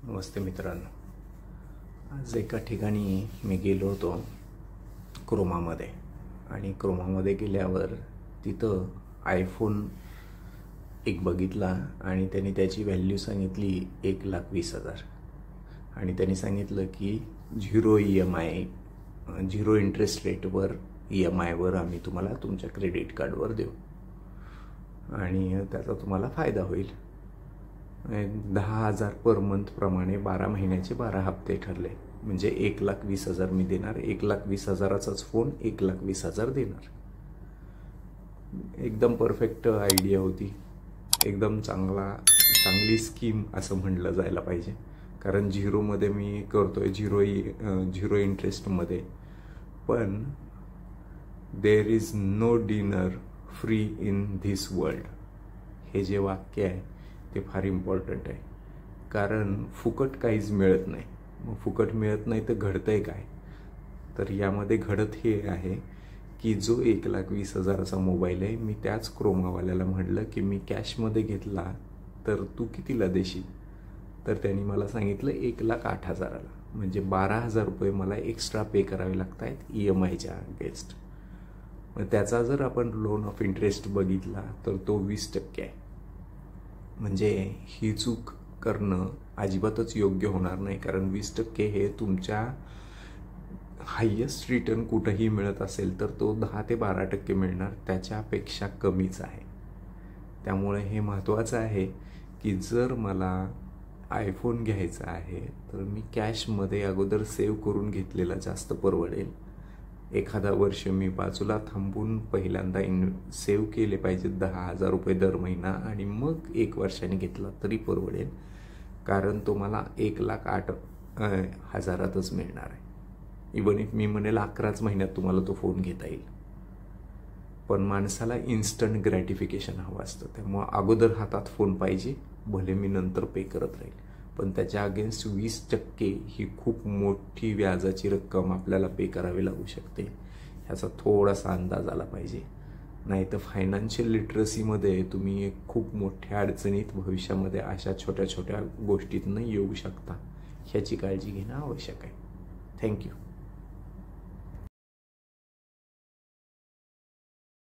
नमस्ते मित्रांनो, आज एका ठिकाणी मी गेलो होतो क्रोमामध्ये, आणि क्रोमामध्ये गेल्यावर तिथं आयफोन एक बघितला आणि त्यांनी त्याची व्हॅल्यू सांगितली 1,20,000 आणि त्यांनी सांगितलं की 0 EMI 0 इंटरेस्ट रेटवर EMIवर आम्ही तुम्हाला तुमच्या क्रेडिट कार्डवर देऊ आणि त्याचा तुम्हाला फायदा होईल. 10,000 पर मंथ प्रमाणे 12 महिन्याचे 12 हप्ते ठरले, म्हणजे 1,20,000 मी देणार. 1,20,000चाच फोन 1,20,000 देणार. एकदम परफेक्ट आयडिया होती, एकदम चांगली स्कीम असं म्हणलं जायला पाहिजे. कारण झिरोमध्ये मी करतोय, झिरो इंटरेस्टमध्ये. पण there is no dinner free in this world, हे जे वाक्य आहे ते फार इम्पॉर्टंट आहे. कारण फुकट काहीच मिळत नाही. मग फुकट मिळत नाही तर घडतंय काय? तर यामध्ये घडत हे आहे की जो 1,20,000चा मोबाईल आहे, मी त्याच क्रोमावाल्याला म्हटलं की मी कॅशमध्ये घेतला तर तू कितीला देशील? तर त्यांनी मला सांगितलं 1,08,000ला, म्हणजे 12,000 रुपये मला एक्स्ट्रा पे करावे लागत आहेत EMIच्या अगेन्स्ट. मग त्याचा जर आपण लोन ऑफ इंटरेस्ट बघितला तर तो 20% आहे. म्हणजे ही चूक करणं अजिबातच योग्य होणार नाही. कारण 20% हे तुमच्या हायेस्ट रिटर्न कुठंही मिळत असेल तर तो 10 ते 12% मिळणार, त्याच्यापेक्षा कमीच आहे. त्यामुळे हे महत्त्वाचं आहे की जर मला आयफोन घ्यायचा आहे तर मी कॅशमध्ये अगोदर सेव्ह करून घेतलेला जास्त परवडेल. एखादा वर्ष मी बाजूला थांबून पहिल्यांदा सेव्ह केले पाहिजेत 10,000 रुपये दर महिना, आणि मग 1 वर्षाने घेतला तरी परवडेल. कारण तो मला 1,08,000तच मिळणार आहे. इवन इफ मी म्हणेल 11च महिन्यात तुम्हाला तो फोन घेता येईल. पण माणसाला इन्स्टंट ग्रॅटिफिकेशन हवं असतं. त्यामुळं अगोदर हातात फोन पाहिजे, भले मी नंतर पे करत राहील. पण त्याच्या अगेन्स्ट 20% ही खूप मोठी व्याजाची रक्कम आपल्याला पे करावी लागू शकते. ह्याचा थोडासा अंदाज आला पाहिजे. नाही तर फायनान्शियल लिटरसीमध्ये तुम्ही खूप मोठ्या अडचणीत भविष्यामध्ये अशा छोट्या छोट्या गोष्टीतनं येऊ शकता. ह्याची काळजी घेणं आवश्यक आहे. थँक्यू.